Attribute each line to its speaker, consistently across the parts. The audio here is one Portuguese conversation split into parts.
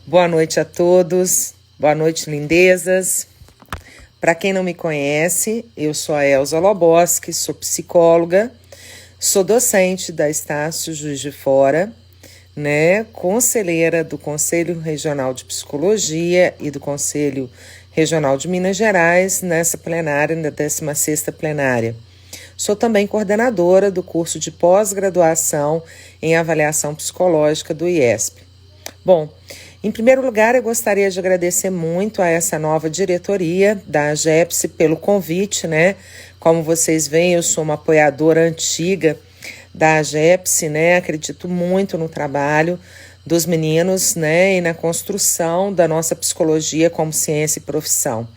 Speaker 1: Boa noite a todos, boa noite, lindezas. Para quem não me conhece, eu sou a Elza Loboski, sou psicóloga, sou docente da Estácio Juiz de Fora, conselheira do Conselho Regional de Psicologia e do Conselho Regional de Minas Gerais, nessa plenária, na 16ª plenária. Sou também coordenadora do curso de pós-graduação em avaliação psicológica do IESP. Bom, em primeiro lugar, eu gostaria de agradecer muito a essa nova diretoria da AGEPS pelo convite, Como vocês veem, eu sou uma apoiadora antiga da AGEPS, Acredito muito no trabalho dos meninos, e na construção da nossa psicologia como ciência e profissão.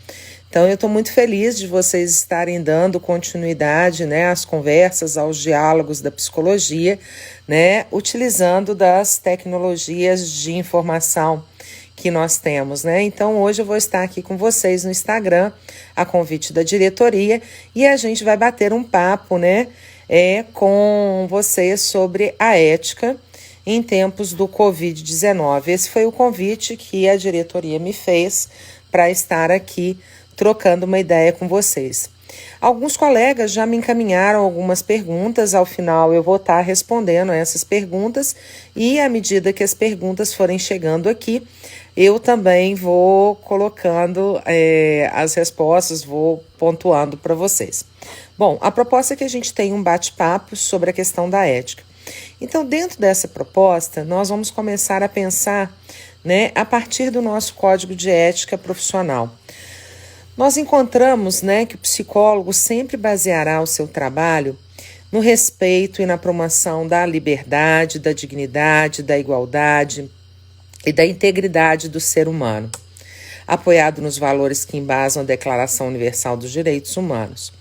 Speaker 1: Então, eu estou muito feliz de vocês estarem dando continuidade, às conversas, aos diálogos da psicologia, utilizando das tecnologias de informação que nós temos, Então, hoje eu vou estar aqui com vocês no Instagram, a convite da diretoria, e a gente vai bater um papo, com vocês sobre a ética em tempos do Covid-19. Esse foi o convite que a diretoria me fez para estar aqui trocando uma ideia com vocês. Alguns colegas já me encaminharam algumas perguntas, ao final eu vou estar respondendo a essas perguntas e à medida que as perguntas forem chegando aqui, eu também vou colocando as respostas, vou pontuando para vocês. Bom, a proposta é que a gente tenha um bate-papo sobre a questão da ética. Então, dentro dessa proposta, nós vamos começar a pensar, a partir do nosso código de ética profissional. Nós encontramos, que o psicólogo sempre baseará o seu trabalho no respeito e na promoção da liberdade, da dignidade, da igualdade e da integridade do ser humano, apoiado nos valores que embasam a Declaração Universal dos Direitos Humanos.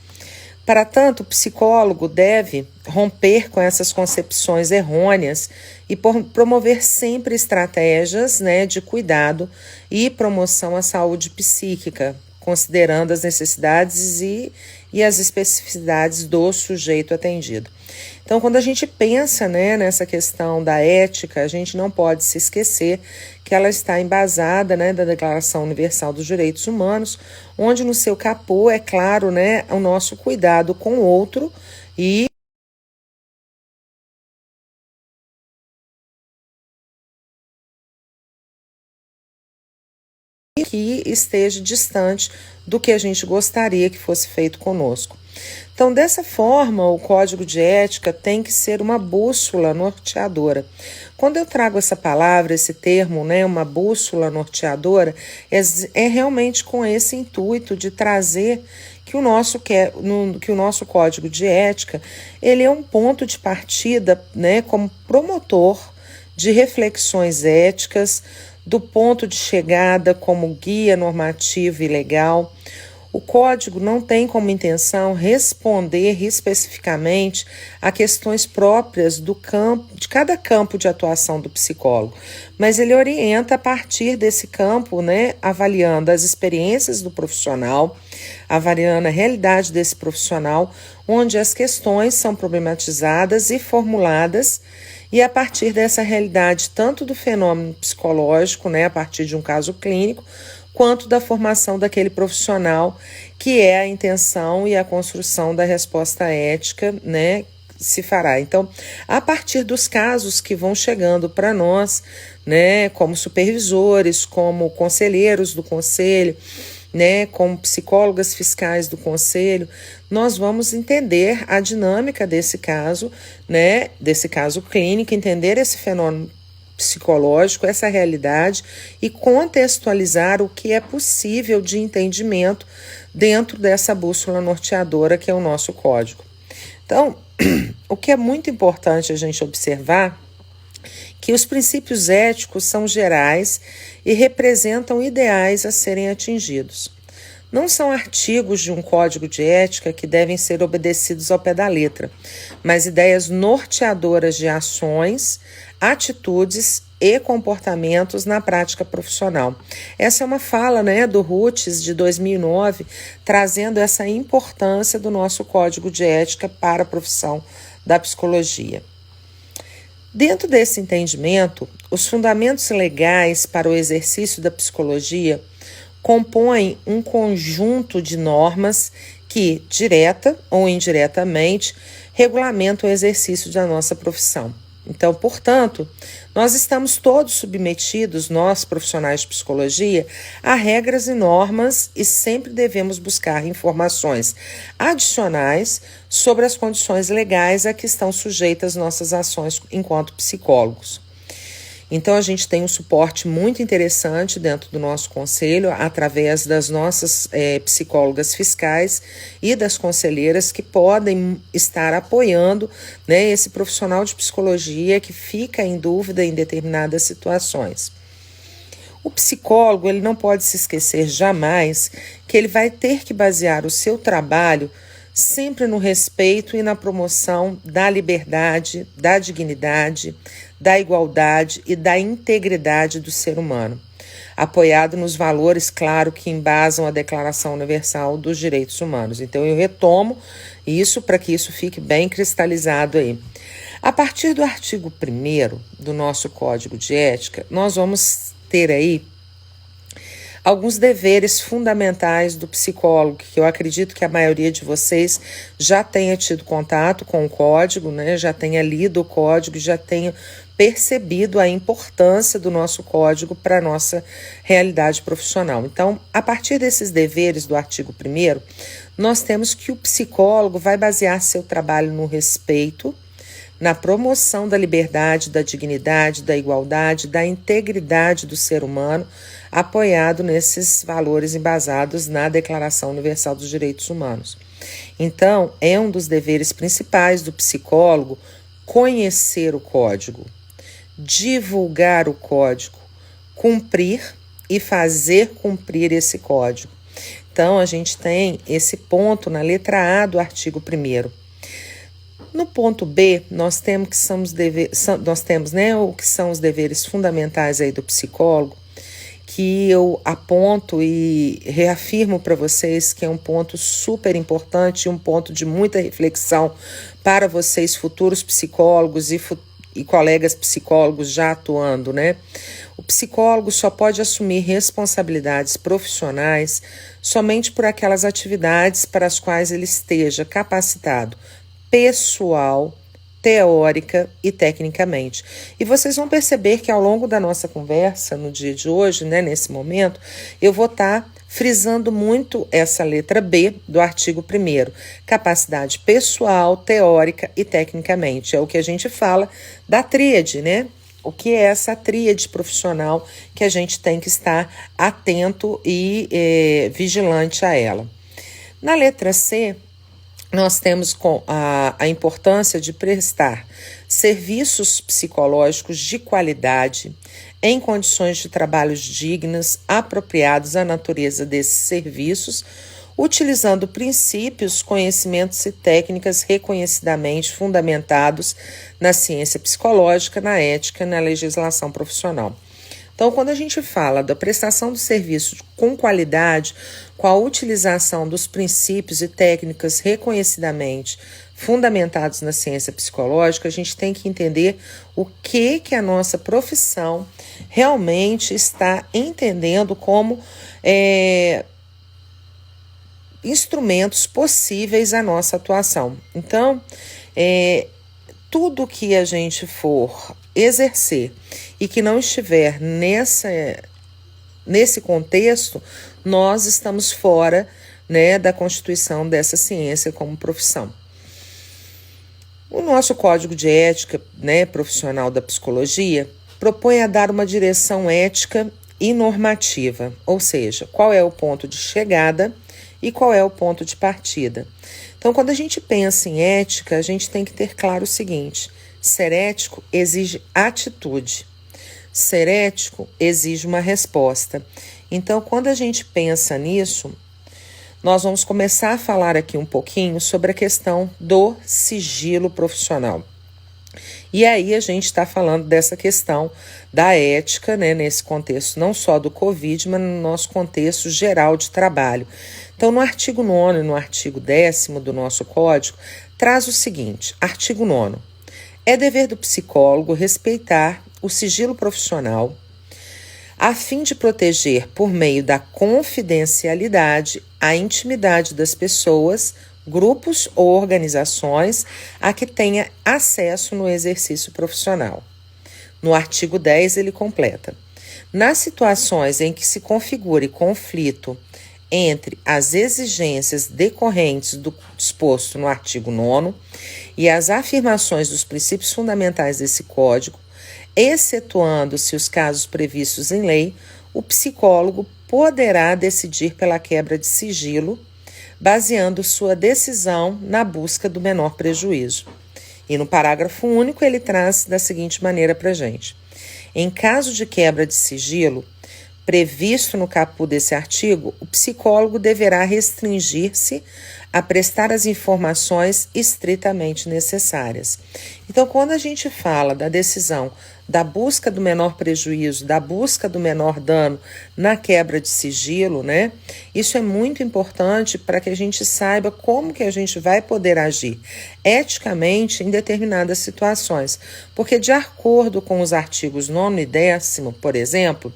Speaker 1: Para tanto, o psicólogo deve romper com essas concepções errôneas e promover sempre estratégias, de cuidado e promoção à saúde psíquica, considerando as necessidades e as especificidades do sujeito atendido. Então, quando a gente pensa, nessa questão da ética, a gente não pode se esquecer que ela está embasada, da Declaração Universal dos Direitos Humanos, onde no seu capô é claro, o nosso cuidado com o outro e que esteja distante do que a gente gostaria que fosse feito conosco. Então, dessa forma, o código de ética tem que ser uma bússola norteadora. Quando eu trago essa palavra, esse termo, uma bússola norteadora, é realmente com esse intuito de trazer que o nosso código de ética, ele é um ponto de partida, como promotor de reflexões éticas, do ponto de chegada como guia normativo e legal. O código não tem como intenção responder especificamente a questões próprias de cada campo de atuação do psicólogo, mas ele orienta a partir desse campo, avaliando as experiências do profissional, avaliando a realidade desse profissional, onde as questões são problematizadas e formuladas, e a partir dessa realidade, tanto do fenômeno psicológico, a partir de um caso clínico, quanto da formação daquele profissional, que é a intenção e a construção da resposta ética, se fará. Então, a partir dos casos que vão chegando para nós, como supervisores, como conselheiros do conselho, como psicólogas fiscais do conselho, nós vamos entender a dinâmica desse caso, desse caso clínico, entender esse fenômeno psicológico, essa realidade e contextualizar o que é possível de entendimento dentro dessa bússola norteadora que é o nosso código. Então, o que é muito importante a gente observar que os princípios éticos são gerais e representam ideais a serem atingidos. Não são artigos de um código de ética que devem ser obedecidos ao pé da letra, mas ideias norteadoras de ações, atitudes e comportamentos na prática profissional. Essa é uma fala, do Rutz, de 2009, trazendo essa importância do nosso código de ética para a profissão da psicologia. Dentro desse entendimento, os fundamentos legais para o exercício da psicologia compõem um conjunto de normas que, direta ou indiretamente, regulamentam o exercício da nossa profissão. Então, portanto, nós estamos todos submetidos, nós profissionais de psicologia, a regras e normas e sempre devemos buscar informações adicionais sobre as condições legais a que estão sujeitas nossas ações enquanto psicólogos. Então, a gente tem um suporte muito interessante dentro do nosso conselho, através das nossas psicólogas fiscais e das conselheiras que podem estar apoiando, né, esse profissional de psicologia que fica em dúvida em determinadas situações. O psicólogo, ele não pode se esquecer jamais que ele vai ter que basear o seu trabalho sempre no respeito e na promoção da liberdade, da dignidade, da igualdade e da integridade do ser humano, apoiado nos valores, claro, que embasam a Declaração Universal dos Direitos Humanos. Então, eu retomo isso para que isso fique bem cristalizado aí. A partir do artigo 1º do nosso Código de Ética, nós vamos ter aí alguns deveres fundamentais do psicólogo, que eu acredito que a maioria de vocês já tenha tido contato com o código, né? Já tenha lido o código, já tenha percebido a importância do nosso código para a nossa realidade profissional. Então, a partir desses deveres do artigo 1º, nós temos que o psicólogo vai basear seu trabalho no respeito, na promoção da liberdade, da dignidade, da igualdade, da integridade do ser humano, apoiado nesses valores embasados na Declaração Universal dos Direitos Humanos. Então, é um dos deveres principais do psicólogo conhecer o código, divulgar o código, cumprir e fazer cumprir esse código. Então, a gente tem esse ponto na letra A do artigo 1º. No ponto B, nós temos o que são os deveres fundamentais aí do psicólogo, que eu aponto e reafirmo para vocês que é um ponto super importante, um ponto de muita reflexão para vocês, futuros psicólogos e colegas psicólogos já atuando, né? O psicólogo só pode assumir responsabilidades profissionais somente por aquelas atividades para as quais ele esteja capacitado pessoal, teórica e tecnicamente. E vocês vão perceber que ao longo da nossa conversa, no dia de hoje, né, nesse momento, eu vou estar frisando muito essa letra B do artigo 1º, capacidade pessoal, teórica e tecnicamente. É o que a gente fala da tríade, né? O que é essa tríade profissional que a gente tem que estar atento e vigilante a ela. Na letra C, nós temos a importância de prestar serviços psicológicos de qualidade em condições de trabalhos dignas, apropriados à natureza desses serviços, utilizando princípios, conhecimentos e técnicas reconhecidamente fundamentados na ciência psicológica, na ética e na legislação profissional. Então, quando a gente fala da prestação de serviços com qualidade, com a utilização dos princípios e técnicas reconhecidamente fundamentados na ciência psicológica, a gente tem que entender o que a nossa profissão realmente está entendendo como instrumentos possíveis à nossa atuação. Então, tudo que a gente for exercer e que não estiver nesse contexto, nós estamos fora, né, da constituição dessa ciência como profissão. O nosso Código de Ética, né, profissional da psicologia propõe a dar uma direção ética e normativa, ou seja, qual é o ponto de chegada e qual é o ponto de partida. Então, quando a gente pensa em ética, a gente tem que ter claro o seguinte: ser ético exige atitude. Ser ético exige uma resposta. Então, quando a gente pensa nisso, nós vamos começar a falar aqui um pouquinho sobre a questão do sigilo profissional. E aí a gente está falando dessa questão da ética, né, nesse contexto não só do Covid, mas no nosso contexto geral de trabalho. Então, no artigo 9º e no artigo 10º do nosso código, traz o seguinte: artigo 9º. É dever do psicólogo respeitar o sigilo profissional, a fim de proteger, por meio da confidencialidade, a intimidade das pessoas, grupos ou organizações a que tenha acesso no exercício profissional. No artigo 10, ele completa: nas situações em que se configure conflito entre as exigências decorrentes do disposto no artigo 9º e as afirmações dos princípios fundamentais desse Código, excetuando-se os casos previstos em lei, o psicólogo poderá decidir pela quebra de sigilo, baseando sua decisão na busca do menor prejuízo. E no parágrafo único ele traz da seguinte maneira para a gente: em caso de quebra de sigilo, previsto no caput desse artigo, o psicólogo deverá restringir-se a prestar as informações estritamente necessárias. Então, quando a gente fala da decisão da busca do menor prejuízo, da busca do menor dano na quebra de sigilo, né? Isso é muito importante para que a gente saiba como que a gente vai poder agir eticamente em determinadas situações. Porque de acordo com os artigos 9º e 10º, por exemplo,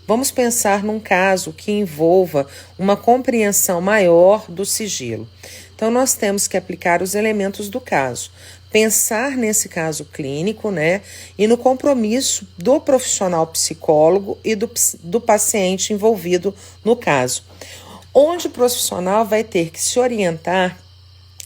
Speaker 1: vamos pensar num caso que envolva uma compreensão maior do sigilo. Então, nós temos que aplicar os elementos do caso. Pensar nesse caso clínico, né, e no compromisso do profissional psicólogo e do paciente envolvido no caso, onde o profissional vai ter que se orientar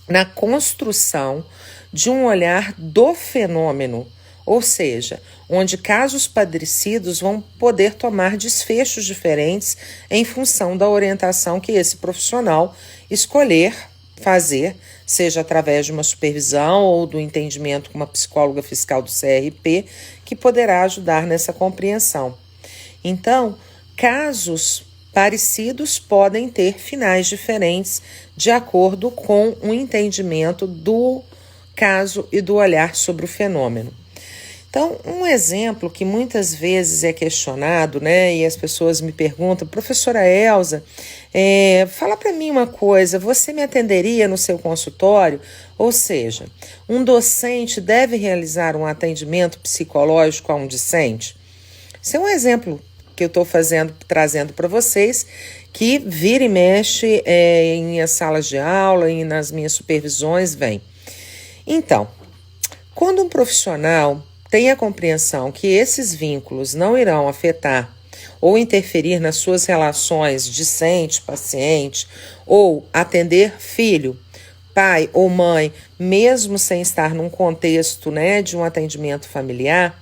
Speaker 1: na construção de um olhar do fenômeno, ou seja, onde casos parecidos vão poder tomar desfechos diferentes em função da orientação que esse profissional escolher fazer, seja através de uma supervisão ou do entendimento com uma psicóloga fiscal do CRP, que poderá ajudar nessa compreensão. Então, casos parecidos podem ter finais diferentes de acordo com o entendimento do caso e do olhar sobre o fenômeno. Então, um exemplo que muitas vezes é questionado, né, e as pessoas me perguntam: professora Elza, fala para mim uma coisa, você me atenderia no seu consultório? Ou seja, um docente deve realizar um atendimento psicológico a um discente? Esse é um exemplo que eu estou trazendo para vocês, que vira e mexe em minhas salas de aula e nas minhas supervisões vem. Então, quando um profissional tem a compreensão que esses vínculos não irão afetar ou interferir nas suas relações discente-paciente, ou atender filho, pai ou mãe, mesmo sem estar num contexto, né, de um atendimento familiar,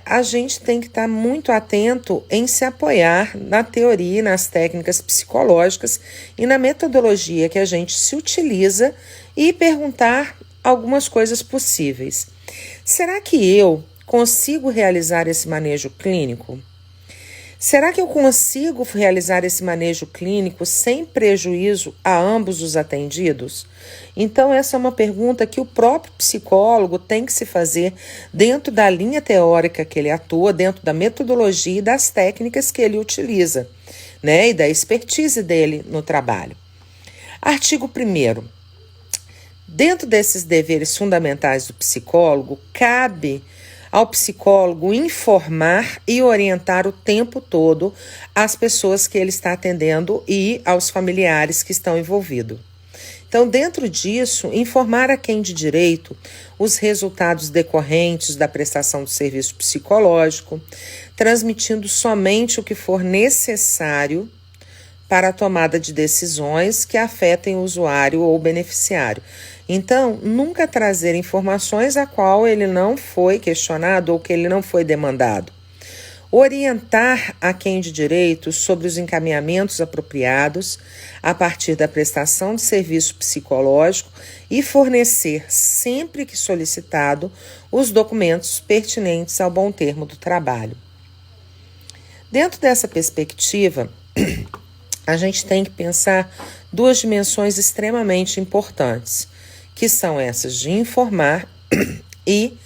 Speaker 1: a gente tem que estar muito atento em se apoiar na teoria, nas técnicas psicológicas e na metodologia que a gente se utiliza e perguntar algumas coisas possíveis. Será que eu consigo realizar esse manejo clínico? Será que eu consigo realizar esse manejo clínico sem prejuízo a ambos os atendidos? Então, essa é uma pergunta que o próprio psicólogo tem que se fazer dentro da linha teórica que ele atua, dentro da metodologia e das técnicas que ele utiliza, né? E da expertise dele no trabalho. Artigo 1º. Dentro desses deveres fundamentais do psicólogo, cabe ao psicólogo informar e orientar o tempo todo as pessoas que ele está atendendo e aos familiares que estão envolvidos. Então, dentro disso, informar a quem de direito os resultados decorrentes da prestação do serviço psicológico, transmitindo somente o que for necessário para a tomada de decisões que afetem o usuário ou o beneficiário. Então, nunca trazer informações a qual ele não foi questionado ou que ele não foi demandado. Orientar a quem de direito sobre os encaminhamentos apropriados a partir da prestação de serviço psicológico e fornecer, sempre que solicitado, os documentos pertinentes ao bom termo do trabalho. Dentro dessa perspectiva, a gente tem que pensar duas dimensões extremamente importantes, que são essas de informar e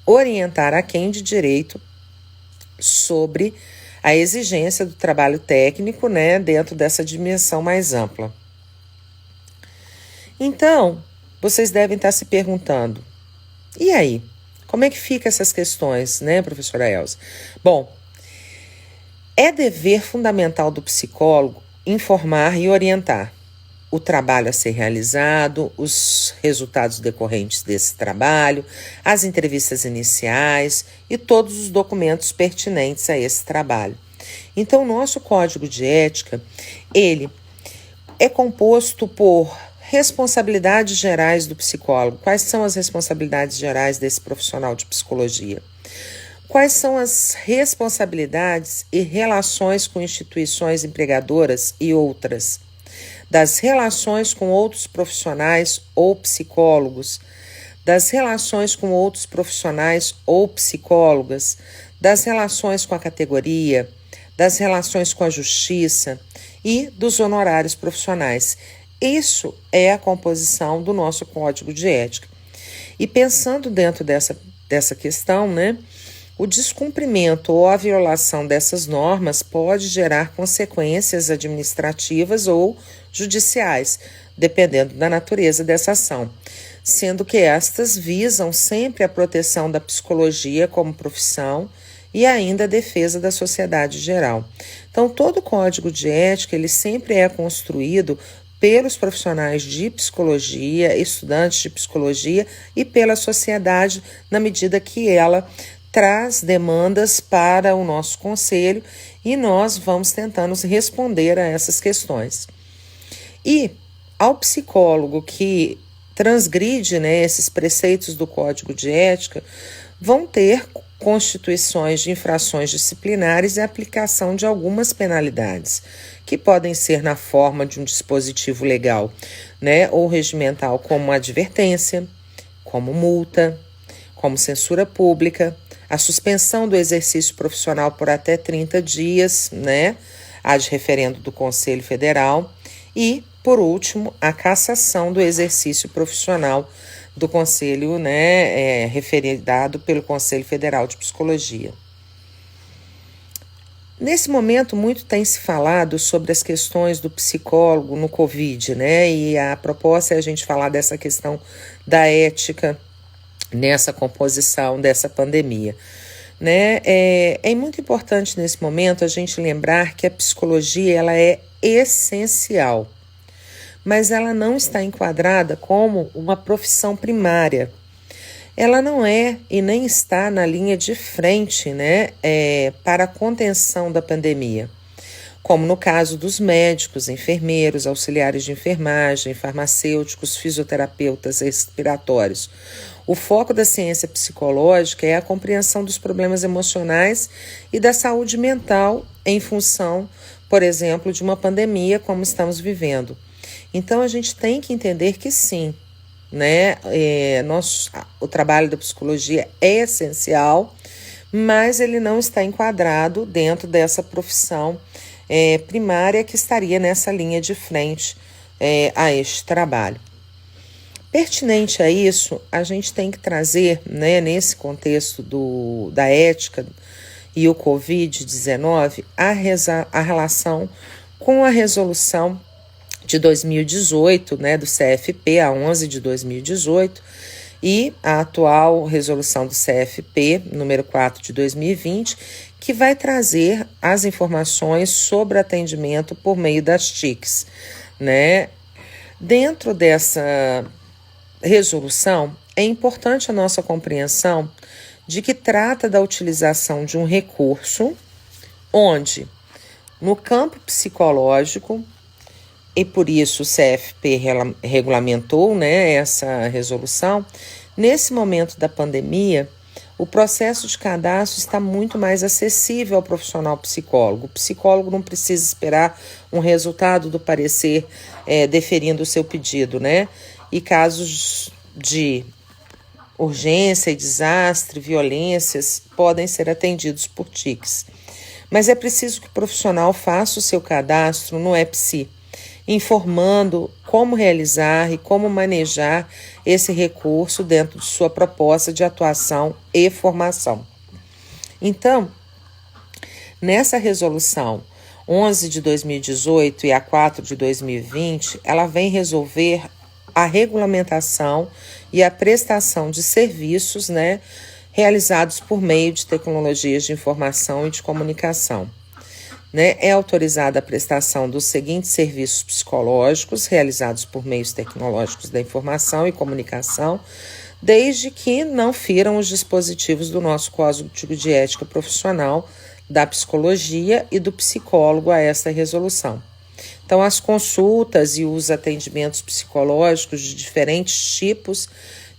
Speaker 1: orientar a quem de direito sobre a exigência do trabalho técnico, né, dentro dessa dimensão mais ampla. Então, vocês devem estar se perguntando: E aí? Como é que fica essas questões, né, professora Elza? Bom, é dever fundamental do psicólogo informar e orientar o trabalho a ser realizado, os resultados decorrentes desse trabalho, as entrevistas iniciais e todos os documentos pertinentes a esse trabalho. Então, o nosso código de ética, ele é composto por responsabilidades gerais do psicólogo. Quais são as responsabilidades gerais desse profissional de psicologia? Quais são as responsabilidades e relações com instituições empregadoras e outras? Das relações com outros profissionais ou psicólogos, das relações com outros profissionais ou psicólogas, das relações com a categoria, das relações com a justiça e dos honorários profissionais. Isso é a composição do nosso código de ética. E pensando dentro dessa questão, né, o descumprimento ou a violação dessas normas pode gerar consequências administrativas ou judiciais, dependendo da natureza dessa ação, sendo que estas visam sempre a proteção da psicologia como profissão e ainda a defesa da sociedade geral. Então, todo o código de ética, ele sempre é construído pelos profissionais de psicologia, estudantes de psicologia e pela sociedade, na medida que ela traz demandas para o nosso conselho e nós vamos tentando responder a essas questões. E ao psicólogo que transgride, né, esses preceitos do Código de Ética, vão ter constituições de infrações disciplinares e aplicação de algumas penalidades, que podem ser na forma de um dispositivo legal, né, ou regimental, como advertência, como multa, como censura pública, a suspensão do exercício profissional por até 30 dias, né, ad referendo do Conselho Federal, e, por último, a cassação do exercício profissional do Conselho, né, referendado pelo Conselho Federal de Psicologia. Nesse momento, muito tem se falado sobre as questões do psicólogo no Covid, né, e a proposta é a gente falar dessa questão da ética nessa composição dessa pandemia, né? É muito importante nesse momento a gente lembrar que a psicologia ela é essencial, mas ela não está enquadrada como uma profissão primária. Ela não é e nem está na linha de frente, né, para a contenção da pandemia, como no caso dos médicos, enfermeiros, auxiliares de enfermagem, farmacêuticos, fisioterapeutas respiratórios. O foco da ciência psicológica é a compreensão dos problemas emocionais e da saúde mental em função, por exemplo, de uma pandemia como estamos vivendo. Então, a gente tem que entender que sim, né, o trabalho da psicologia é essencial, mas ele não está enquadrado dentro dessa profissão primária que estaria nessa linha de frente a este trabalho. Pertinente a isso, a gente tem que trazer, né, nesse contexto da ética e o Covid-19, a relação com a resolução de 2018, né, do CFP, a 11 de 2018, e a atual resolução do CFP, número 4 de 2020, que vai trazer as informações sobre atendimento por meio das TICs, né? Dentro dessa resolução, é importante a nossa compreensão de que trata da utilização de um recurso onde, no campo psicológico, e por isso o CFP regulamentou, né, essa resolução, nesse momento da pandemia, o processo de cadastro está muito mais acessível ao profissional psicólogo. O psicólogo não precisa esperar um resultado do parecer deferindo o seu pedido, né? E casos de urgência e desastre, violências, podem ser atendidos por TICs. Mas é preciso que o profissional faça o seu cadastro no EPSI, informando como realizar e como manejar esse recurso dentro de sua proposta de atuação e formação. Então, nessa resolução 11 de 2018 e a 4 de 2020, ela vem resolver a regulamentação e a prestação de serviços, né, realizados por meio de tecnologias de informação e de comunicação. Né, é autorizada a prestação dos seguintes serviços psicológicos realizados por meios tecnológicos da informação e comunicação, desde que não firam os dispositivos do nosso Código de Ética Profissional, da psicologia e do psicólogo a esta resolução. Então, as consultas e os atendimentos psicológicos de diferentes tipos,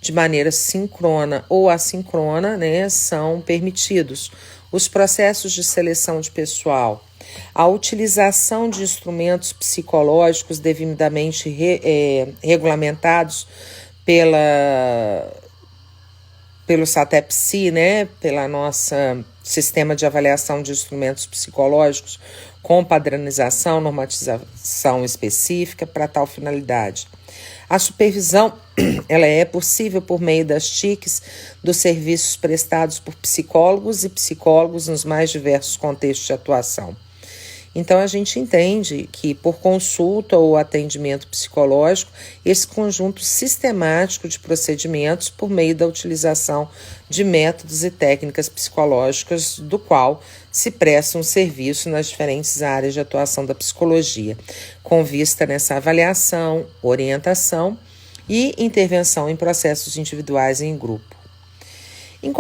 Speaker 1: de maneira síncrona ou assíncrona, né, são permitidos. Os processos de seleção de pessoal, a utilização de instrumentos psicológicos devidamente regulamentados pelo SATEPSI, né, pela nossa sistema de avaliação de instrumentos psicológicos com padronização, normatização específica para tal finalidade. A supervisão ela é possível por meio das TICs dos serviços prestados por psicólogos e psicólogos nos mais diversos contextos de atuação. Então, a gente entende que, por consulta ou atendimento psicológico, esse conjunto sistemático de procedimentos por meio da utilização de métodos e técnicas psicológicas, do qual se presta um serviço nas diferentes áreas de atuação da psicologia, com vista nessa avaliação, orientação e intervenção em processos individuais e em grupo. Em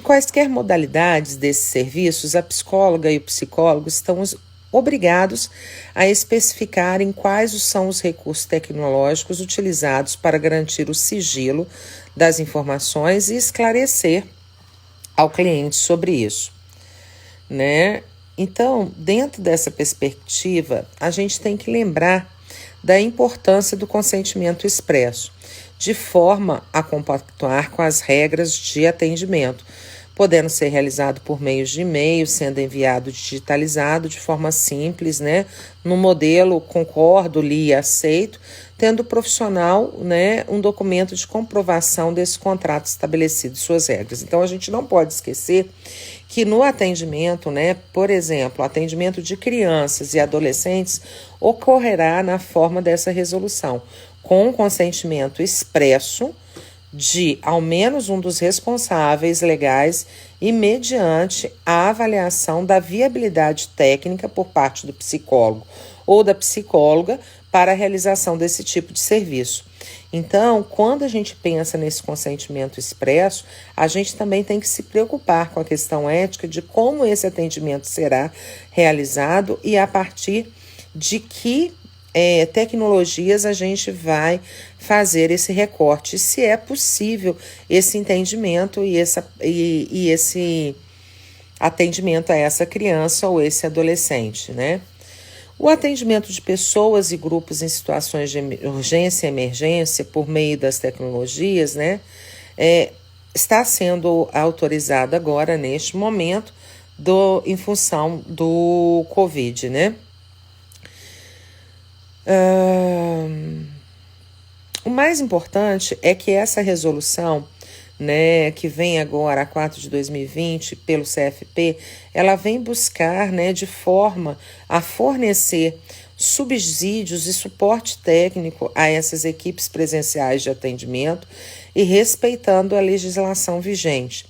Speaker 1: quaisquer modalidades desses serviços, a psicóloga e o psicólogo estão obrigados a especificarem quais são os recursos tecnológicos utilizados para garantir o sigilo das informações e esclarecer ao cliente sobre isso, né? Então, dentro dessa perspectiva, a gente tem que lembrar da importância do consentimento expresso, de forma a compactuar com as regras de atendimento, podendo ser realizado por meios de e-mail, sendo enviado digitalizado de forma simples, né, no modelo concordo, li e aceito, tendo o profissional, né, um documento de comprovação desse contrato estabelecido, suas regras. Então, a gente não pode esquecer que no atendimento, né, por exemplo, atendimento de crianças e adolescentes ocorrerá na forma dessa resolução, com consentimento expresso de ao menos um dos responsáveis legais e mediante a avaliação da viabilidade técnica por parte do psicólogo ou da psicóloga para a realização desse tipo de serviço. Então, quando a gente pensa nesse consentimento expresso, a gente também tem que se preocupar com a questão ética de como esse atendimento será realizado e a partir de que tecnologias a gente vai fazer esse recorte, se é possível esse entendimento e esse atendimento a essa criança ou esse adolescente, né? O atendimento de pessoas e grupos em situações de urgência e emergência por meio das tecnologias, né, está sendo autorizado agora, neste momento, em função do Covid, né? O mais importante é que essa resolução, né, que vem agora a 4 de 2020 pelo CFP, ela vem buscar, né, de forma a fornecer subsídios e suporte técnico a essas equipes presenciais de atendimento e respeitando a legislação vigente.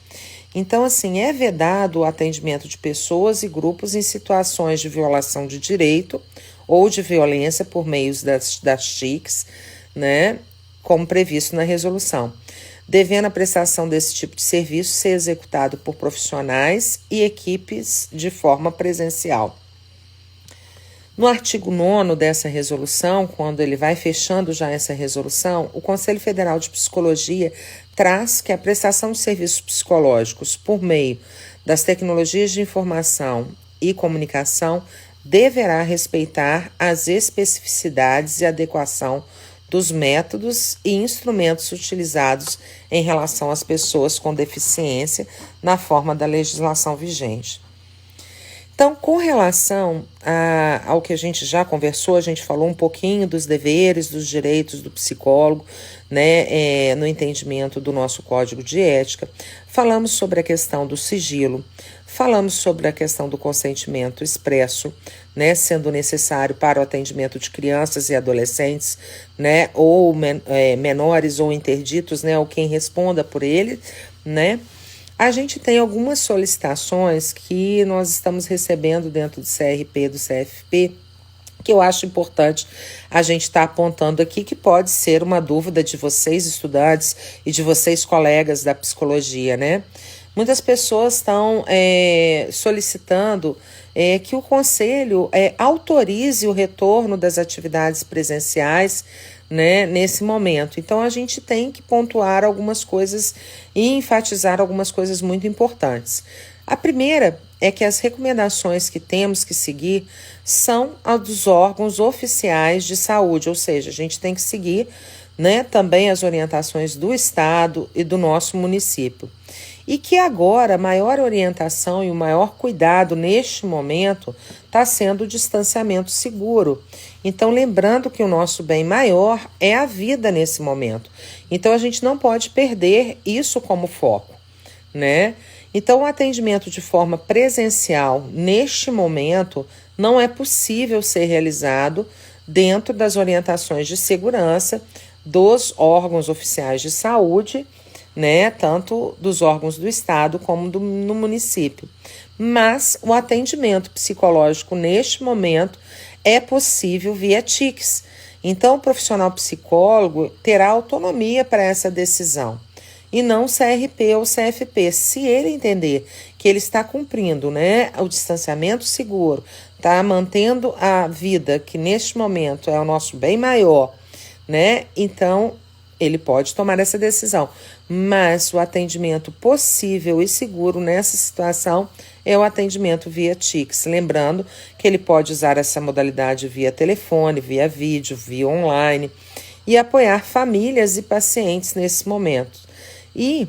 Speaker 1: Então, assim, é vedado o atendimento de pessoas e grupos em situações de violação de direito ou de violência por meios das TICs, né, como previsto na resolução, devendo a prestação desse tipo de serviço ser executado por profissionais e equipes de forma presencial. No artigo 9º dessa resolução, quando ele vai fechando já essa resolução, o Conselho Federal de Psicologia traz que a prestação de serviços psicológicos por meio das tecnologias de informação e comunicação deverá respeitar as especificidades e adequação dos métodos e instrumentos utilizados em relação às pessoas com deficiência na forma da legislação vigente. Então, com relação ao que a gente já conversou, a gente falou um pouquinho dos deveres, dos direitos do psicólogo, né, no entendimento do nosso Código de Ética. Falamos sobre a questão do sigilo, Falamos sobre a questão do consentimento expresso, né, sendo necessário para o atendimento de crianças e adolescentes, né, ou menores ou interditos, né, ou quem responda por ele, né. A gente tem algumas solicitações que nós estamos recebendo dentro do CRP e do CFP, que eu acho importante a gente estar apontando aqui, que pode ser uma dúvida de vocês, estudantes, e de vocês, colegas da psicologia, né? Muitas pessoas estão solicitando que o Conselho autorize o retorno das atividades presenciais, né, nesse momento. Então, a gente tem que pontuar algumas coisas e enfatizar algumas coisas muito importantes. A primeira é que as recomendações que temos que seguir são as dos órgãos oficiais de saúde, ou seja, a gente tem que seguir, né, também as orientações do Estado e do nosso município. E que agora a maior orientação e o maior cuidado neste momento está sendo o distanciamento seguro. Então, lembrando que o nosso bem maior é a vida nesse momento. Então, a gente não pode perder isso como foco, né? Então, o atendimento de forma presencial neste momento não é possível ser realizado dentro das orientações de segurança dos órgãos oficiais de saúde, né, tanto dos órgãos do Estado como no município. Mas o atendimento psicológico neste momento é possível via TICS. Então, o profissional psicólogo terá autonomia para essa decisão, e não CRP ou CFP. Se ele entender que ele está cumprindo, né, o distanciamento seguro, está mantendo a vida, que neste momento é o nosso bem maior, né, então ele pode tomar essa decisão. Mas o atendimento possível e seguro nessa situação é o atendimento via TICS. Lembrando que ele pode usar essa modalidade via telefone, via vídeo, via online, e apoiar famílias e pacientes nesse momento. E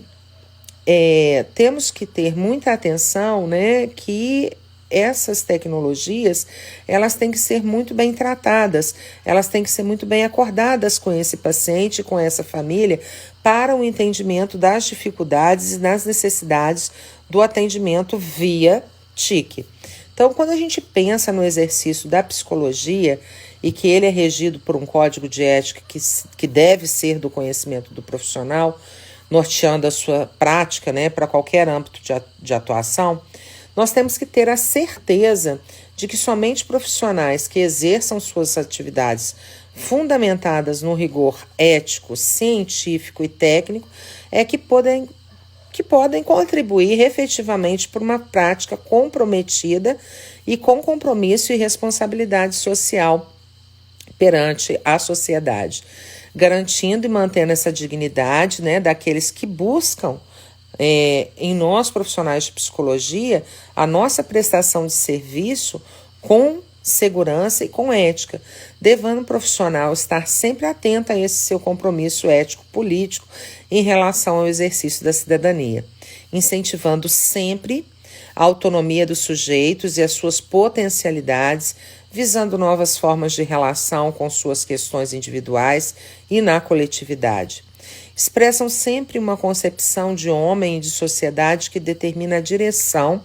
Speaker 1: temos que ter muita atenção, né, que essas tecnologias, elas têm que ser muito bem tratadas, elas têm que ser muito bem acordadas com esse paciente, com essa família, para o entendimento das dificuldades e das necessidades do atendimento via TIC. Então, quando a gente pensa no exercício da psicologia e que ele é regido por um código de ética que deve ser do conhecimento do profissional, norteando a sua prática, né, para qualquer âmbito de atuação, nós temos que ter a certeza de que somente profissionais que exerçam suas atividades fundamentadas no rigor ético, científico e técnico que podem contribuir efetivamente por uma prática comprometida e com compromisso e responsabilidade social perante a sociedade, garantindo e mantendo essa dignidade, né, daqueles que buscam em nós, profissionais de psicologia, a nossa prestação de serviço com segurança e com ética, devendo o profissional estar sempre atento a esse seu compromisso ético-político em relação ao exercício da cidadania, incentivando sempre a autonomia dos sujeitos e as suas potencialidades, visando novas formas de relação com suas questões individuais e na coletividade. Expressam sempre uma concepção de homem e de sociedade que determina a direção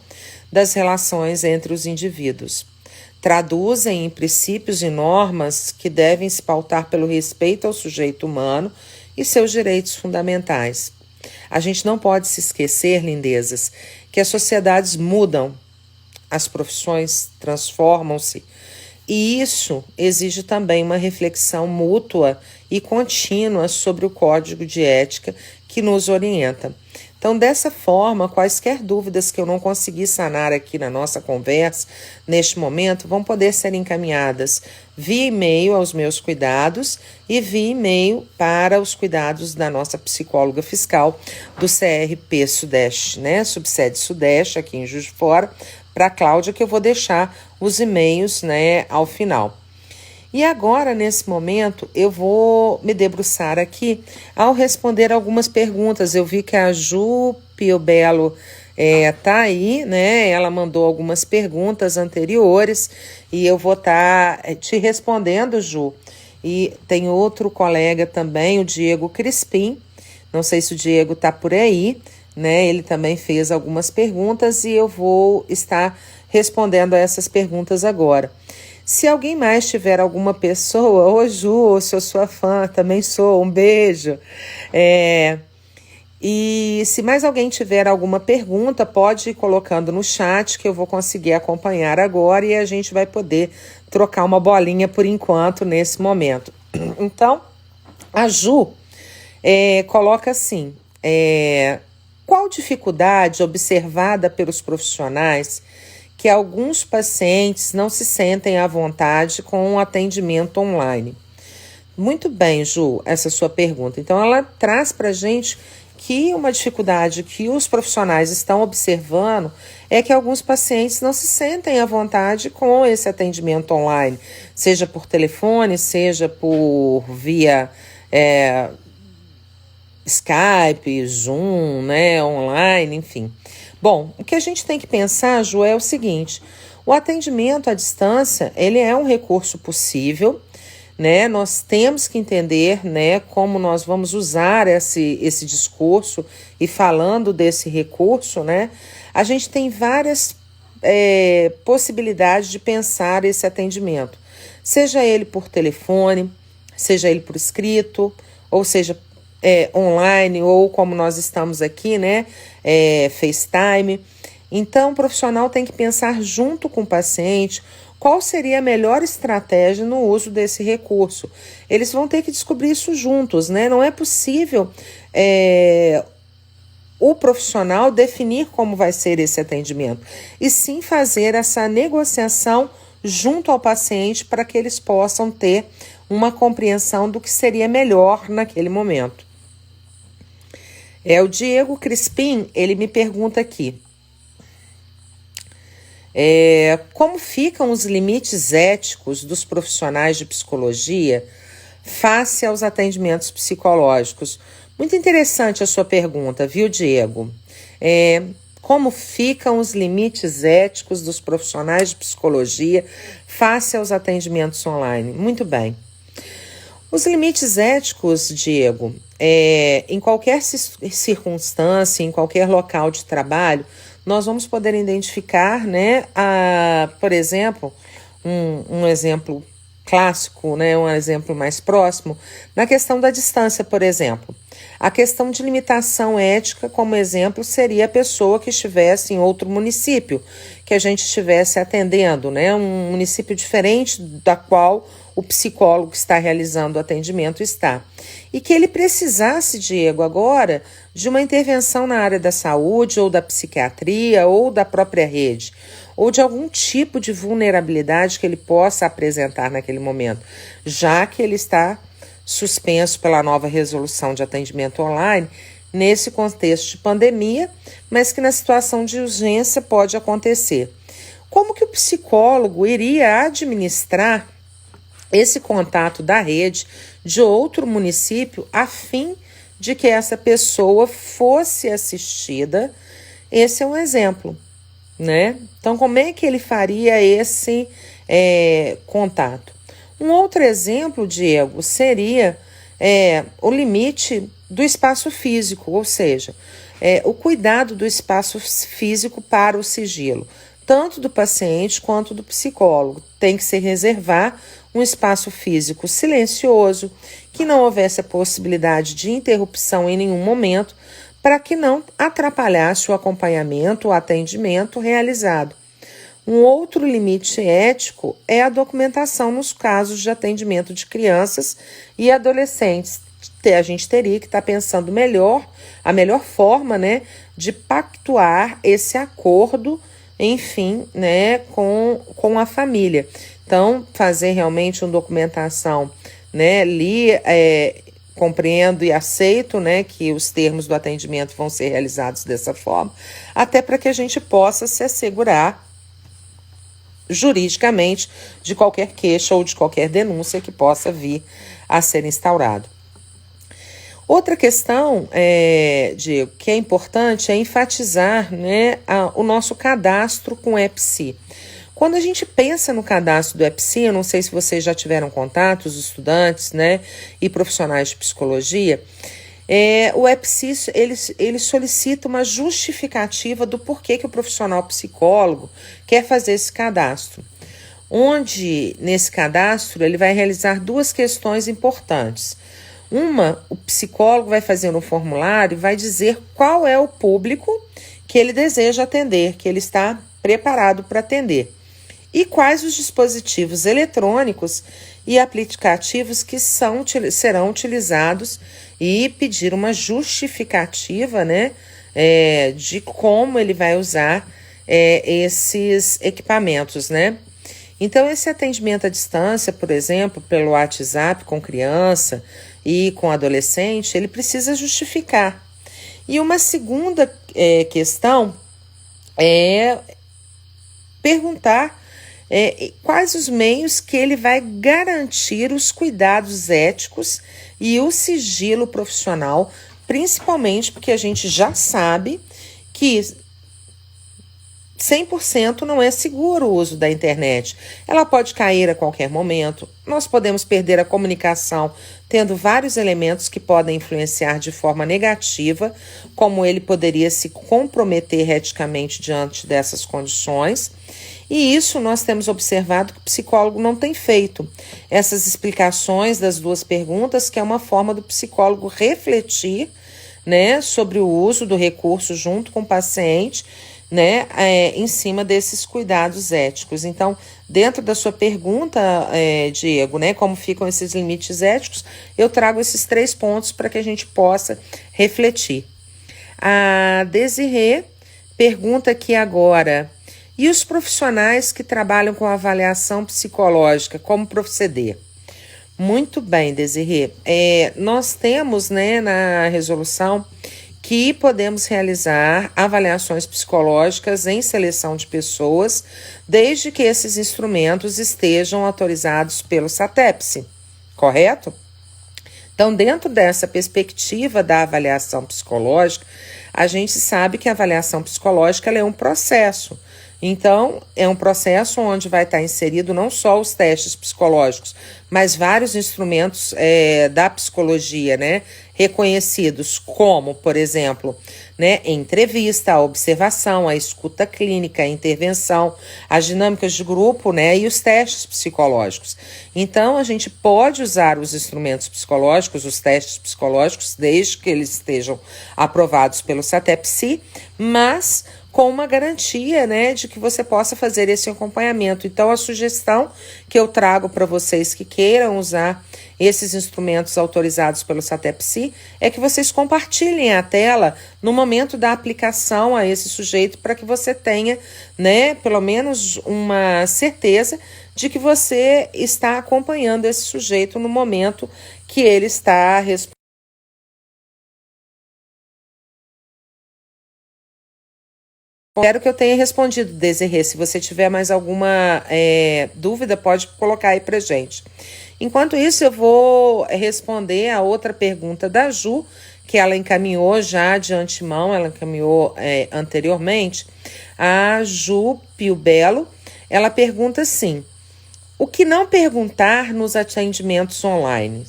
Speaker 1: das relações entre os indivíduos. Traduzem em princípios e normas que devem se pautar pelo respeito ao sujeito humano e seus direitos fundamentais. A gente não pode se esquecer, lindezas, que as sociedades mudam, as profissões transformam-se, e isso exige também uma reflexão mútua e contínua sobre o código de ética que nos orienta. Então, dessa forma, quaisquer dúvidas que eu não consegui sanar aqui na nossa conversa, neste momento, vão poder ser encaminhadas via e-mail aos meus cuidados e via e-mail para os cuidados da nossa psicóloga fiscal do CRP Sudeste, né? Subsede Sudeste, aqui em Juiz de Fora, para a Cláudia, que eu vou deixar os e-mails, né, ao final. E agora, nesse momento, eu vou me debruçar aqui ao responder algumas perguntas. Eu vi que a Ju Piobello tá aí, né? Ela mandou algumas perguntas anteriores e eu vou estar te respondendo, Ju. E tem outro colega também, o Diego Crispim. Não sei se o Diego está por aí, né? Ele também fez algumas perguntas e eu vou estar respondendo a essas perguntas agora. Se alguém mais tiver alguma pessoa, ô Ju, sou sua fã, também sou, um beijo. E se mais alguém tiver alguma pergunta, pode ir colocando no chat que eu vou conseguir acompanhar agora e a gente vai poder trocar uma bolinha por enquanto nesse momento. Então, a Ju coloca assim, qual dificuldade observada pelos profissionais que alguns pacientes não se sentem à vontade com o atendimento online? Muito bem, Ju, essa sua pergunta. Então, ela traz para a gente que uma dificuldade que os profissionais estão observando é que alguns pacientes não se sentem à vontade com esse atendimento online, seja por telefone, seja por via Skype, Zoom, né, online, enfim. Bom, o que a gente tem que pensar, Ju, é o seguinte: o atendimento à distância, ele é um recurso possível, né? Nós temos que entender, né, como nós vamos usar esse discurso e falando desse recurso, né? A gente tem várias possibilidades de pensar esse atendimento, seja ele por telefone, seja ele por escrito, ou seja, online, ou como nós estamos aqui, né, FaceTime. Então, o profissional tem que pensar junto com o paciente qual seria a melhor estratégia no uso desse recurso. Eles vão ter que descobrir isso juntos, né? Não é possível o profissional definir como vai ser esse atendimento, e sim fazer essa negociação junto ao paciente para que eles possam ter uma compreensão do que seria melhor naquele momento. O Diego Crispim, ele me pergunta aqui, como ficam os limites éticos dos profissionais de psicologia face aos atendimentos psicológicos? Muito interessante a sua pergunta, viu, Diego? Como ficam os limites éticos dos profissionais de psicologia face aos atendimentos online? Muito bem. Os limites éticos, Diego, em qualquer circunstância, em qualquer local de trabalho, nós vamos poder identificar, né, por exemplo, um exemplo clássico, né, um exemplo mais próximo, na questão da distância, por exemplo. A questão de limitação ética, como exemplo, seria a pessoa que estivesse em outro município, que a gente estivesse atendendo, né, um município diferente da qual o psicólogo que está realizando o atendimento está. E que ele precisasse, Diego, agora de uma intervenção na área da saúde ou da psiquiatria ou da própria rede, ou de algum tipo de vulnerabilidade que ele possa apresentar naquele momento, já que ele está suspenso pela nova resolução de atendimento online nesse contexto de pandemia, mas que na situação de urgência pode acontecer. Como que o psicólogo iria administrar esse contato da rede de outro município a fim de que essa pessoa fosse assistida? Esse é um exemplo, né? Então, como é que ele faria esse contato? Um outro exemplo, Diego, seria o limite do espaço físico, ou seja, o cuidado do espaço físico para o sigilo, tanto do paciente quanto do psicólogo. Tem que se reservar um espaço físico silencioso, que não houvesse a possibilidade de interrupção em nenhum momento, para que não atrapalhasse o acompanhamento, o atendimento realizado. Um outro limite ético é a documentação nos casos de atendimento de crianças e adolescentes. A gente teria que estar pensando a melhor forma, né, de pactuar esse acordo, enfim, né, com a família. Então, fazer realmente uma documentação, né, compreendo e aceito, né, que os termos do atendimento vão ser realizados dessa forma, até para que a gente possa se assegurar juridicamente de qualquer queixa ou de qualquer denúncia que possa vir a ser instaurado. Outra questão, Diego, que é importante é enfatizar, né, o nosso cadastro com o EPSI. Quando a gente pensa no cadastro do EPSI, eu não sei se vocês já tiveram contato, os estudantes, né, e profissionais de psicologia, O EPSI, ele solicita uma justificativa do porquê que o profissional psicólogo quer fazer esse cadastro. Onde, nesse cadastro, ele vai realizar duas questões importantes. Uma, o psicólogo vai fazer no formulário e vai dizer qual é o público que ele deseja atender, que ele está preparado para atender. E quais os dispositivos eletrônicos e aplicativos que serão utilizados e pedir uma justificativa, né, de como ele vai usar esses equipamentos, né? Então, esse atendimento à distância, por exemplo, pelo WhatsApp com criança e com adolescente, ele precisa justificar. E uma segunda questão é perguntar quais os meios que ele vai garantir os cuidados éticos e o sigilo profissional, principalmente porque a gente já sabe que 100% não é seguro o uso da internet. Ela pode cair a qualquer momento. Nós podemos perder a comunicação tendo vários elementos que podem influenciar de forma negativa, como ele poderia se comprometer eticamente diante dessas condições. E isso nós temos observado que o psicólogo não tem feito. Essas explicações das duas perguntas, que é uma forma do psicólogo refletir, né, sobre o uso do recurso junto com o paciente, né, em cima desses cuidados éticos. Então, dentro da sua pergunta, Diego, né, como ficam esses limites éticos, eu trago esses 3 pontos para que a gente possa refletir. A Desirê pergunta aqui agora: e os profissionais que trabalham com avaliação psicológica, como proceder? Muito bem, Desirê. Nós temos, né, na resolução que podemos realizar avaliações psicológicas em seleção de pessoas, desde que esses instrumentos estejam autorizados pelo SATEPSI, correto? Então, dentro dessa perspectiva da avaliação psicológica, a gente sabe que a avaliação psicológica ela é um processo. Então, é um processo onde vai estar inserido não só os testes psicológicos, mas vários instrumentos da psicologia, né, reconhecidos como, por exemplo, né, a entrevista, a observação, a escuta clínica, a intervenção, as dinâmicas de grupo, né, e os testes psicológicos. Então, a gente pode usar os instrumentos psicológicos, os testes psicológicos, desde que eles estejam aprovados pelo SATEPSI, mas com uma garantia, né, de que você possa fazer esse acompanhamento. Então, a sugestão que eu trago para vocês que queiram usar esses instrumentos autorizados pelo SATEPSI é que vocês compartilhem a tela no momento da aplicação a esse sujeito, para que você tenha, né, pelo menos uma certeza de que você está acompanhando esse sujeito no momento que ele está respondendo. Espero que eu tenha respondido, Desirê. Se você tiver mais alguma dúvida, pode colocar aí pra gente. Enquanto isso, eu vou responder a outra pergunta da Ju, que ela encaminhou já de antemão, ela encaminhou anteriormente. A Ju Pio Belo, ela pergunta assim: o que não perguntar nos atendimentos online?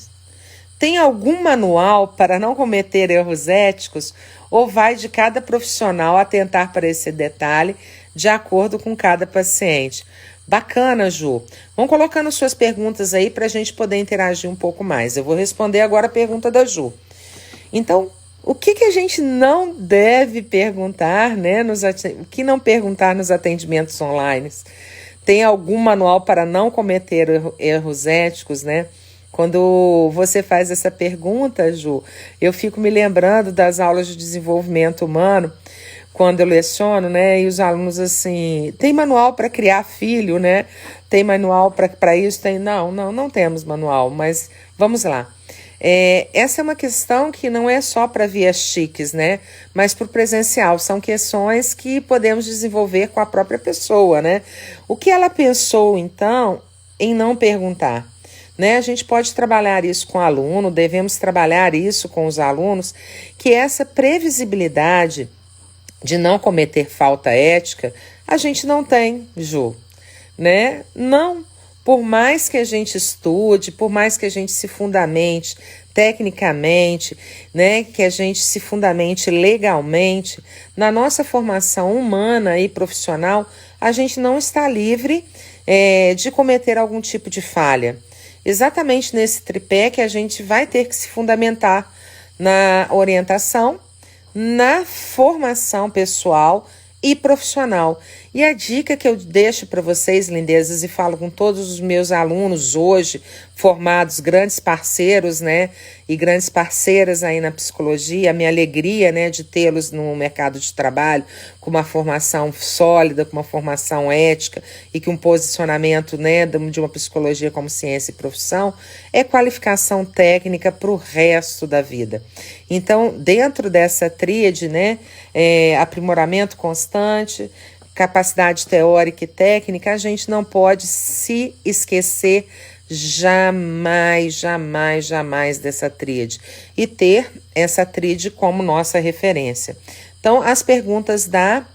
Speaker 1: Tem algum manual para não cometer erros éticos ou vai de cada profissional atentar para esse detalhe de acordo com cada paciente? Bacana, Ju. Vão colocando suas perguntas aí para a gente poder interagir um pouco mais. Eu vou responder agora a pergunta da Ju. Então, o que a gente não deve perguntar, né? O que não perguntar nos atendimentos online? Tem algum manual para não cometer erros éticos, né? Quando você faz essa pergunta, Ju, eu fico me lembrando das aulas de desenvolvimento humano, quando eu leciono, né? E os alunos assim, tem manual para criar filho, né? Tem manual para isso? Não temos manual, mas vamos lá. Essa é uma questão que não é só para vias chiques, né? Mas para o presencial. São questões que podemos desenvolver com a própria pessoa, né? O que ela pensou, então, em não perguntar? Né? A gente pode trabalhar isso com o aluno, devemos trabalhar isso com os alunos, que essa previsibilidade de não cometer falta ética, a gente não tem, Ju, né? Não, por mais que a gente estude, por mais que a gente se fundamente tecnicamente, né, que a gente se fundamente legalmente, na nossa formação humana e profissional, a gente não está livre de cometer algum tipo de falha. Exatamente nesse tripé que a gente vai ter que se fundamentar na orientação, na formação pessoal e profissional. E a dica que eu deixo para vocês, lindezas, e falo com todos os meus alunos hoje, formados, grandes parceiros, né, e grandes parceiras aí na psicologia, a minha alegria, né, de tê-los no mercado de trabalho, com uma formação sólida, com uma formação ética e com um posicionamento, né, de uma psicologia como ciência e profissão, é qualificação técnica para o resto da vida. Então, dentro dessa tríade, né, aprimoramento constante, capacidade teórica e técnica, a gente não pode se esquecer jamais, jamais, jamais dessa tríade e ter essa tríade como nossa referência. Então, as perguntas da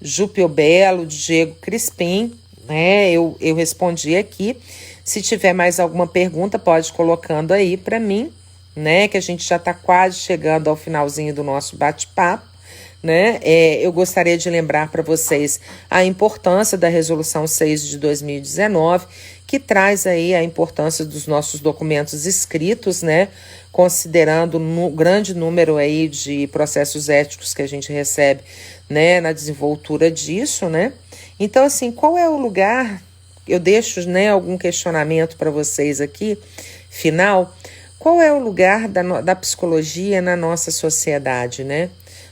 Speaker 1: Júpio Belo, Diego Crispim, né, eu respondi aqui. Se tiver mais alguma pergunta, pode ir colocando aí para mim, né, que a gente já está quase chegando ao finalzinho do nosso bate-papo. Né? Eu gostaria de lembrar para vocês a importância da Resolução 6 de 2019, que traz aí a importância dos nossos documentos escritos, né? Considerando o grande número aí de processos éticos que a gente recebe, né? Na desenvoltura disso, né? Então, assim, qual é o lugar? Eu deixo, né, algum questionamento para vocês aqui, final. Qual é o lugar da psicologia na nossa sociedade, né?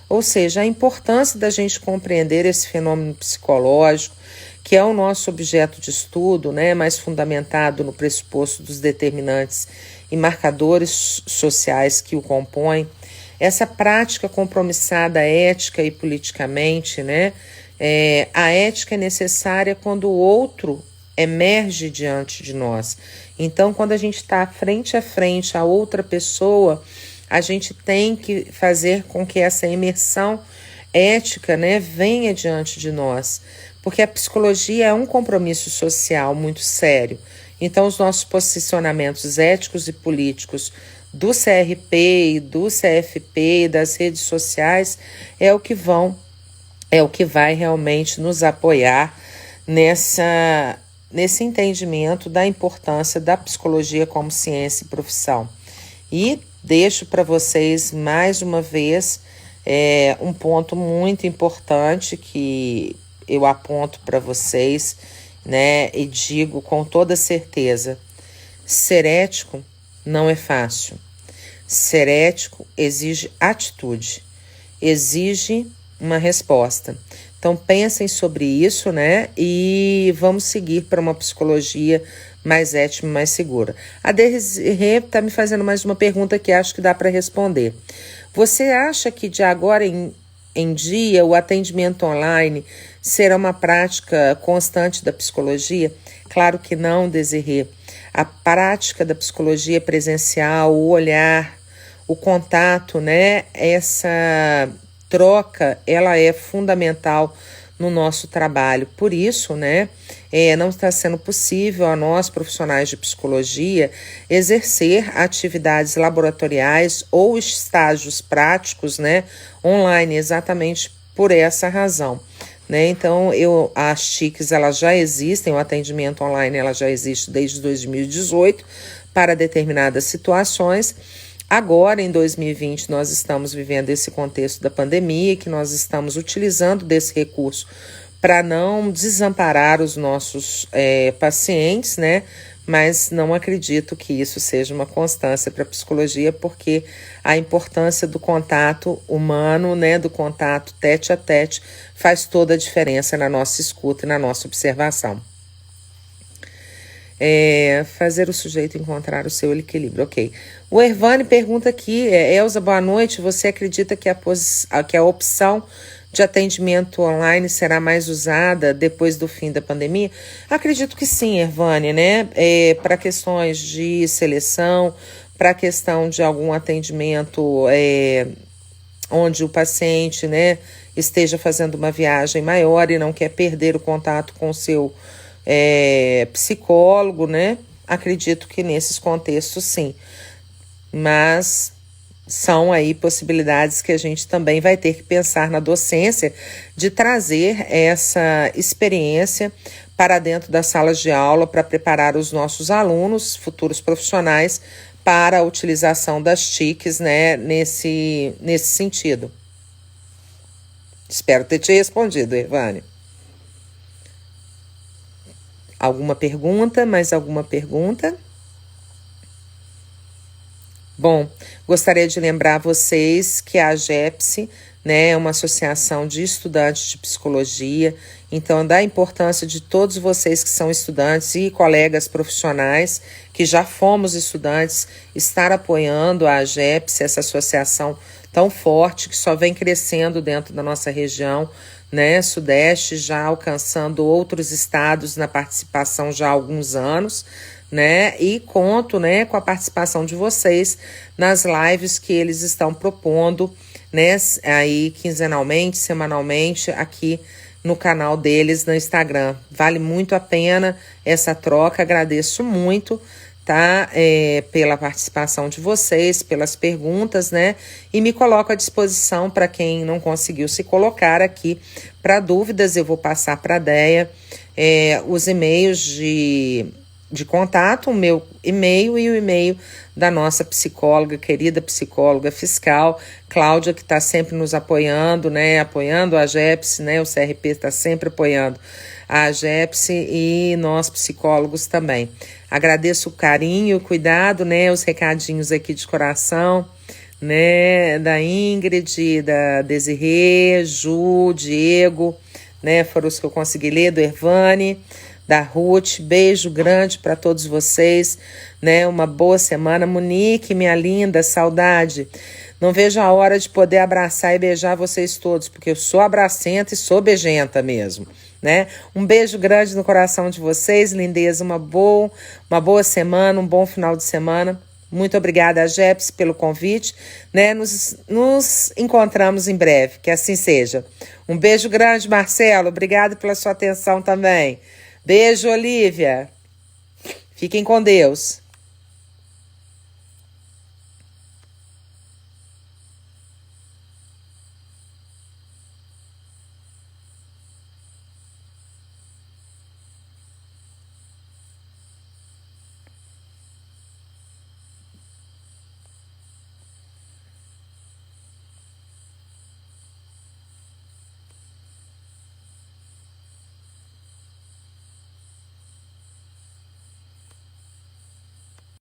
Speaker 1: Ou seja, a importância da gente compreender esse fenômeno psicológico, que é o nosso objeto de estudo, né, mais fundamentado no pressuposto dos determinantes e marcadores sociais que o compõem. Essa prática compromissada ética e politicamente, né, a ética é necessária quando o outro emerge diante de nós. Então, quando a gente está frente a frente a outra pessoa, a gente tem que fazer com que essa imersão ética, né, venha diante de nós, porque a psicologia é um compromisso social muito sério. Então, os nossos posicionamentos éticos e políticos do CRP, do CFP, das redes sociais, é o que vai realmente nos apoiar nesse entendimento da importância da psicologia como ciência e profissão. E deixo para vocês, mais uma vez, um ponto muito importante que eu aponto para vocês, né, e digo com toda certeza: ser ético não é fácil. Ser ético exige atitude, exige uma resposta. Então, pensem sobre isso, né, e vamos seguir para uma psicologia mais ética e mais segura. A Desirê está me fazendo mais uma pergunta que acho que dá para responder. Você acha que de agora em dia o atendimento online será uma prática constante da psicologia? Claro que não, Desirê. A prática da psicologia presencial, o olhar, o contato, né, essa troca, ela é fundamental no nosso trabalho. Por isso, né, não está sendo possível a nós, profissionais de psicologia, exercer atividades laboratoriais ou estágios práticos, né, online, exatamente por essa razão. Né? Então, as TICs, elas já existem, o atendimento online ela já existe desde 2018 para determinadas situações. Agora, em 2020, nós estamos vivendo esse contexto da pandemia, que nós estamos utilizando desse recurso para não desamparar os nossos pacientes, né? Mas não acredito que isso seja uma constância para a psicologia, porque a importância do contato humano, né, do contato tete a tete, faz toda a diferença na nossa escuta e na nossa observação. Fazer o sujeito encontrar o seu equilíbrio, ok. O Ervani pergunta aqui, Elza, boa noite, você acredita que a opção de atendimento online será mais usada depois do fim da pandemia? Acredito que sim, Ervani, né? Para questões de seleção, para a questão de algum atendimento onde o paciente, né, esteja fazendo uma viagem maior e não quer perder o contato com o seu psicólogo, né? Acredito que nesses contextos, sim. mas são aí possibilidades que a gente também vai ter que pensar na docência de trazer essa experiência para dentro das salas de aula para preparar os nossos alunos, futuros profissionais, para a utilização das TICs, né, nesse sentido. Espero ter te respondido, Irvane. Alguma pergunta? Mais alguma pergunta? Bom, gostaria de lembrar vocês que a AGEPS, né, é uma associação de estudantes de psicologia, então da importância de todos vocês que são estudantes e colegas profissionais, que já fomos estudantes, estar apoiando a AGEPS, essa associação tão forte que só vem crescendo dentro da nossa região, né, Sudeste, já alcançando outros estados na participação já há alguns anos, né, e conto, né, com a participação de vocês nas lives que eles estão propondo, né, aí quinzenalmente, semanalmente, aqui no canal deles no Instagram. Vale muito a pena essa troca, agradeço muito, tá, pela participação de vocês, pelas perguntas, né, e me coloco à disposição para quem não conseguiu se colocar aqui para dúvidas. Eu vou passar para a Déia os e-mails de contato, o meu e-mail e o e-mail da nossa psicóloga, querida psicóloga fiscal, Cláudia, que está sempre nos apoiando, né, apoiando a AGEPS, né, o CRP está sempre apoiando a AGEPS e nós psicólogos também. Agradeço o carinho, o cuidado, né, os recadinhos aqui de coração, né, da Ingrid, da Desirê, Ju, Diego, né, foram os que eu consegui ler, do Ervane, da Ruth. Beijo grande para todos vocês, né? Uma boa semana. Monique, minha linda, saudade. Não vejo a hora de poder abraçar e beijar vocês todos, porque eu sou abracenta e sou beijenta mesmo, né? Um beijo grande no coração de vocês, lindeza. Uma boa semana, um bom final de semana. Muito obrigada, AGEPS, pelo convite, né? Nos encontramos em breve, que assim seja. Um beijo grande, Marcelo. Obrigado pela sua atenção também. Beijo, Olivia. Fiquem com Deus.